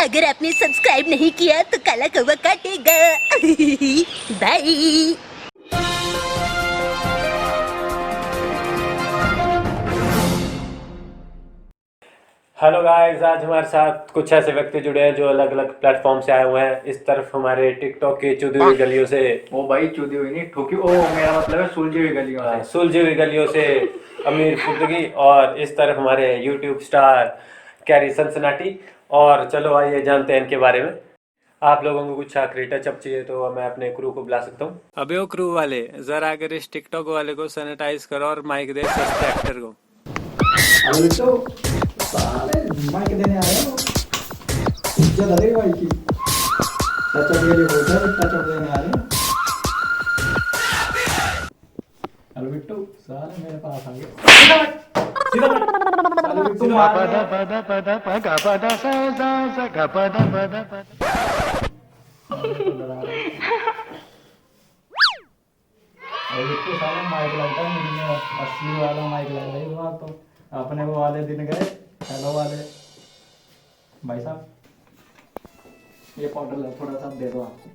अगर आपने सब्सक्राइब नहीं किया तो काला कौवा काटेगा। बाय। हेलो गाइस, आज हमारे साथ कुछ ऐसे व्यक्ति जुड़े हैं जो अलग अलग प्लेटफॉर्म से आए हुए हैं। इस तरफ हमारे टिकटॉक की चुदी हुई गलियों से, ओ भाई चूदी हुई नहीं ठोकी, ओ मेरा मतलब है सुलझी हुई गलियों से। सुलझी हुई गलियों से अमीर फुर्दगी, और इस तरफ हमारे यूट्यूब स्टार कैरी सनसनाटी। और चलो आइए जानते हैं इनके बारे में। आप लोगों को कुछ आखिरी टचअप चाहिए तो मैं अपने क्रू को बुला सकता हूँ। अबे ओ क्रू वाले, जरा अगर इस टिकटॉक वाले को सैनिटाइज करो और माइक दे सस्ते एक्टर को। अरे तो साले माइक देने आए हो, इज्जत है भाई की। टचअप के लिए बोलते हैं, टचअप देने आ रहे हैं। हेलो बिट्टू, साले मेरे पास आ गए। सीधा बैठ। हेलो बिट्टू मार रहा है। मेरे को डरा रहा है। हेलो बिट्टू, साले माइक लगता है मुझे में 80 वाला माइक लग रहा है इस बार तो। अपने वो वाले दिन गए, हेलो वाले भाई साहब, ये पाउडर लो, थोड़ा सा दे दो आपको।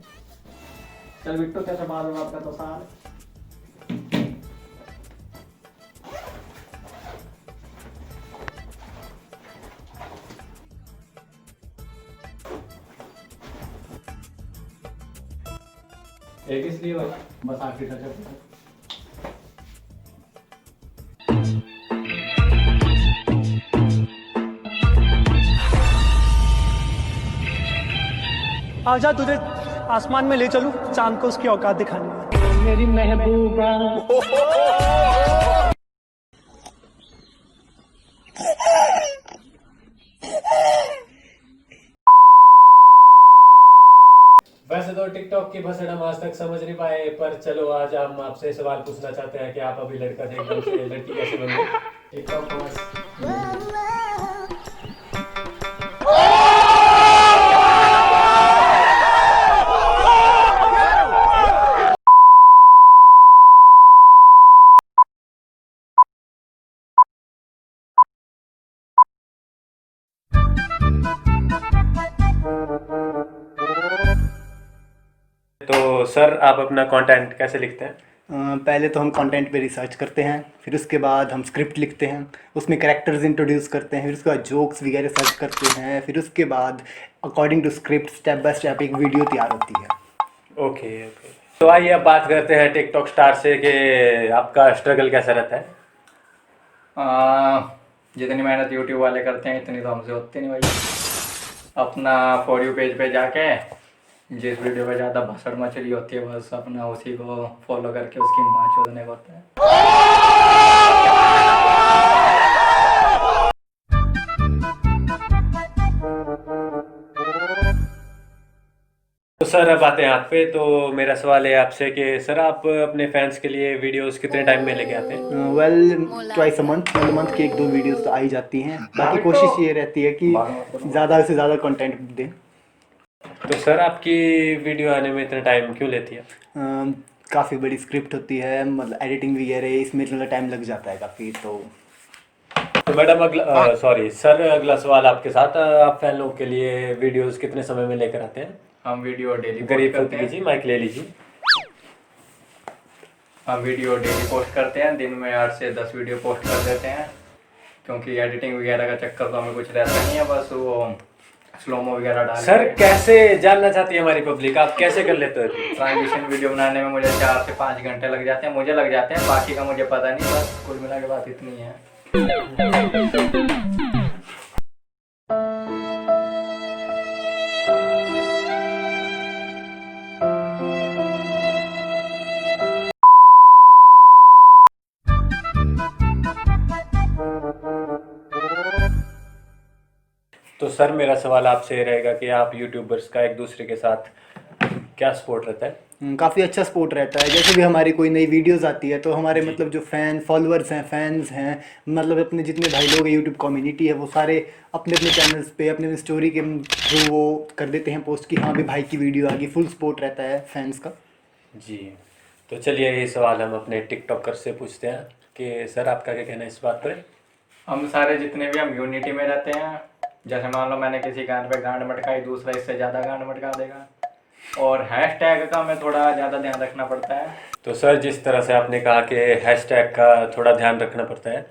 चल बिट्टू, कैसे बाल हुआ आपका तो साल। एक इसलिए बस आखिरी टचअप। आजा तुझे आसमान में ले चलूं, चांद को उसकी औकात दिखानी है। मेरी महबूबा। वैसे तो टिकटॉक की भसड़ हम आज तक समझ नहीं पाए, पर चलो आज हम आपसे सवाल पूछना चाहते हैं कि आप अभी लड़का थे एकदम से लड़की कैसे बन गई। टिकटॉक को तो सर, आप अपना कंटेंट कैसे लिखते हैं? पहले तो हम कंटेंट पे रिसर्च करते हैं, फिर उसके बाद हम स्क्रिप्ट लिखते हैं, उसमें कैरेक्टर्स इंट्रोड्यूस करते हैं, फिर उसके बाद जोक्स वगैरह सर्च करते हैं, फिर उसके बाद according to script step by step एक वीडियो तैयार होती है। Okay okay. तो आइए अब बात करते हैं टिकटॉक स्टार से कि आपका स्ट्रगल कैसा रहता है। जितनी मेहनत यूट्यूब वाले करते हैं इतनी तो हमसे होती नहीं भाई। अपना फॉर यू पेज पे जाके जिस वीडियो पे ज़्यादा भसड़ मचली होती है बस अपना उसी को फॉलो करके उसकी माँ चोदने को होता है। तो सर अब आते हैं आप पे। तो मेरा सवाल है आपसे कि सर, आप अपने फैंस के लिए वीडियोस कितने टाइम में लेके आते हैं? वेल, ट्वाइस अ मंथ, मतलब मंथ की 1-2 वीडियोस तो आ ही जाती हैं। बाकी कोशिश ये रहती है कि ज़्यादा से ज़्यादा कंटेंट दें। तो सर, आपकी वीडियो आने में इतना टाइम क्यों लेती है? काफ़ी बड़ी स्क्रिप्ट होती है, मतलब एडिटिंग वगैरह, इसमें थोड़ा टाइम लग जाता है काफ़ी। तो मैडम अगला सॉरी सर, अगला सवाल आपके साथ। आप फैन लोग के लिए वीडियोस कितने समय में लेकर आते हैं? हम वीडियो डेली गरीब पोस्ट करते हैं। जी, माइक ले लीजिए। हम वीडियो डेली पोस्ट करते हैं, दिन में 8 से 10 वीडियो पोस्ट कर देते हैं, क्योंकि एडिटिंग वगैरह का चक्कर तो हमें कुछ रहता नहीं है, बस वो स्लोमो वगैरह डाल सर, कैसे जानना चाहती है हमारी पब्लिक, आप कैसे कर लेते हो? ट्रांजिशन वीडियो बनाने में मुझे 4 से 5 घंटे लग जाते हैं, मुझे लग जाते हैं, बाकी का मुझे पता नहीं, बस कुल मिला के बात इतनी है। तो सर, मेरा सवाल आपसे ये रहेगा कि आप यूट्यूबर्स का एक दूसरे के साथ क्या सपोर्ट रहता है? काफ़ी अच्छा सपोर्ट रहता है। जैसे भी हमारी कोई नई वीडियोस आती है तो हमारे मतलब जो फॉलोअर्स हैं, फैंस हैं, मतलब अपने जितने भाई लोग हैं, यूट्यूब कम्युनिटी है, वो सारे अपने अपने चैनल्स पे अपने अपने स्टोरी के थ्रू वो कर देते हैं पोस्ट कि हाँ भी भाई की वीडियो आ गई। फुल सपोर्ट रहता है फैंस का। जी। तो चलिए, ये सवाल हम अपने टिकटॉकर से पूछते हैं कि सर, आपका क्या कहना है इस बात पर? हम सारे जितने भी हम यूनिटी में रहते हैं, जैसे मान लो मैंने किसी गाने पे गांड मटकाई, दूसरा इससे ज़्यादा गांड मटका देगा। और हैशटैग का मैं थोड़ा ज़्यादा ध्यान रखना पड़ता है। तो सर जिस तरह से आपने कहा कि हैशटैग का थोड़ा ध्यान रखना पड़ता है,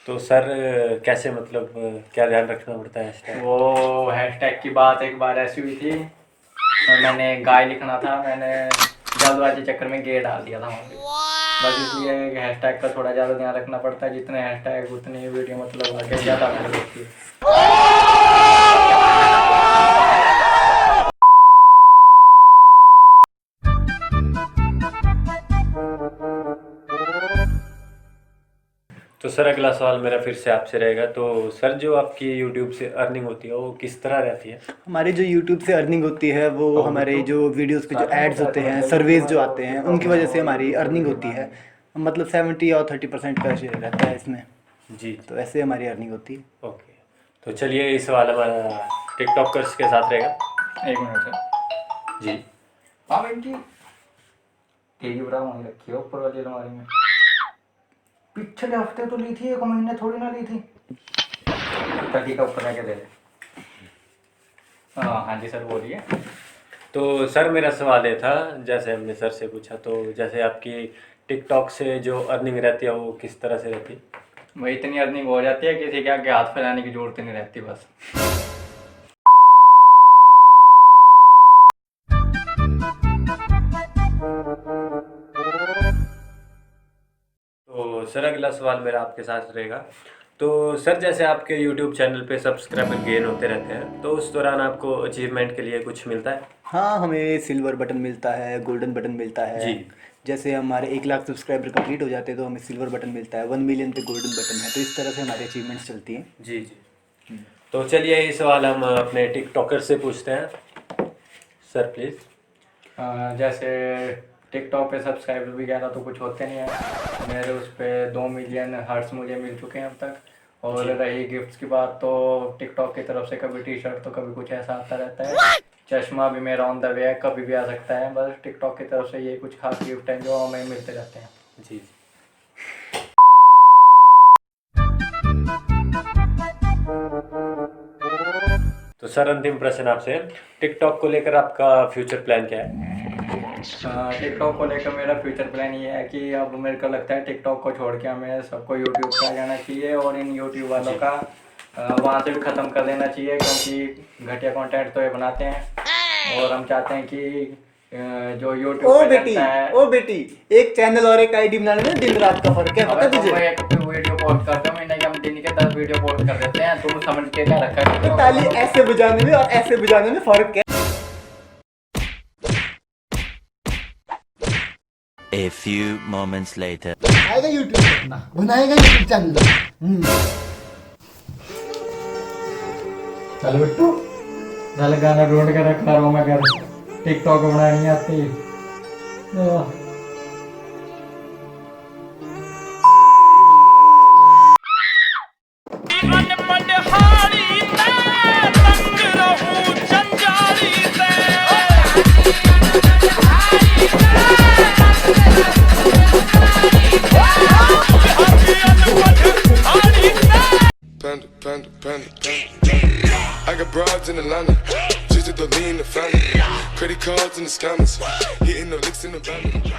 तो सर कैसे, मतलब क्या ध्यान रखना पड़ता है हैशटैग? वो हैशटैग की बात एक बार ऐसी हुई थी, तो मैंने गाय लिखना था, मैंने जल्दबाजी चक्कर में गे डाल दिया था वहाँ पे। बस इसलिए हैशटैग का थोड़ा ज़्यादा ध्यान रखना पड़ता है। जितने हैशटैग उतनी वीडियो मतलब आगे ज़्यादा वायरल होती है। तो सर अगला सवाल मेरा फिर से आपसे रहेगा, तो सर जो आपकी यूट्यूब से अर्निंग होती है वो किस तरह रहती है? हमारी जो यूट्यूब से अर्निंग होती है वो हमारे जो वीडियोस पे जो एड्स होते हैं, सर्वेज जो आते हैं, उनकी वजह से हमारी अर्निंग होती है। मतलब 70 और 30% का शेयर रहता है इसमें जी। तो ऐसे हमारी अर्निंग होती है। ओके, तो चलिए ये सवाल हमारा टिकटॉकर्स के साथ रहेगा। एक मिनट सर जी। हाँ बेटी, तेरी बड़ा वहीं रखी है ऊपर वाली अलमारी में। पिछले हफ्ते तो ली थी, एक महीने थोड़ी ना ली थी। टकी का ऊपर जाके दे दे। हाँ जी सर बोलिए। तो सर मेरा सवाल ये था, जैसे हमने सर से पूछा, तो जैसे आपकी टिकटॉक से जो अर्निंग रहती है वो किस तरह से रहती है? वही इतनी अर्निंग हो जाती है, किसी के आगे हाथ फैलाने की जरूरत नहीं रहती बस। तो सर अगला सवाल मेरा आपके साथ रहेगा। तो सर जैसे आपके YouTube चैनल पे सब्सक्राइबर गेन होते रहते हैं, तो उस दौरान आपको अचीवमेंट के लिए कुछ मिलता है? हाँ, हमें सिल्वर बटन मिलता है, गोल्डन बटन मिलता है जी। जैसे हमारे 1 लाख सब्सक्राइबर कंप्लीट हो जाते हैं तो हमें सिल्वर बटन मिलता है, 1 मिलियन पे गोल्डन बटन है। तो इस तरह से हमारी अचीवमेंट्स चलती हैं। जी जी। तो चलिए ये सवाल हम अपने टिकटॉकर से पूछते हैं। Sir please. जैसे टिकटॉक पे सब्सक्राइबर भी ज़्यादा तो कुछ होते नहीं है मेरे, उस पर 2 मिलियन हार्ट्स मुझे मिल चुके हैं अब तक। और रही गिफ्ट्स की बात, तो टिकटॉक की तरफ से कभी टी-शर्ट तो कभी कुछ ऐसा आता रहता है। चश्मा भी मेरा ऑन द वे है, कभी भी आ सकता है। बस टिकटॉक की तरफ से ये कुछ खास गिफ्ट हैं जो हमें मिलते रहते हैं। जी। तो सर अंतिम प्रश्न आपसे, टिकटॉक को लेकर आपका फ्यूचर प्लान क्या है? टिकटॉक को लेकर मेरा फ्यूचर प्लान ये है कि अब मेरे को लगता है टिकटॉक को छोड़ के हमें सबको यूट्यूब पे आ जाना चाहिए और इन यूट्यूब वालों का वहाँ से भी ख़त्म कर देना चाहिए, क्योंकि घटिया कंटेंट तो ये बनाते हैं। और हम चाहते हैं कि जो यूट्यूब पे लगता है। ओ बेटी, एक चैनल और एक आईडी बनाने में दिन रात का फर्क है, पता तुझे? एक वीडियो पोस्ट करते हो, महीने के हम दिन के 10 वीडियो पोस्ट कर देते हैं। तुम समझ के क्या रखा है? तो ताली ऐसे बजाने में और ऐसे बजाने में फर्क है। A few moments later. आएगा यूट्यूब अपना, बनाएगा यूट्यूब चैनल। चल बिट्टू, चल गाना ढूंढ के रख रहा हूँ मैं घर। टिकटॉक बनानी नहीं आती। Panda, panda, panda, panda. I got broads in Atlanta, just to the lean the family. Credit cards in the scammers, hitting the licks in the van.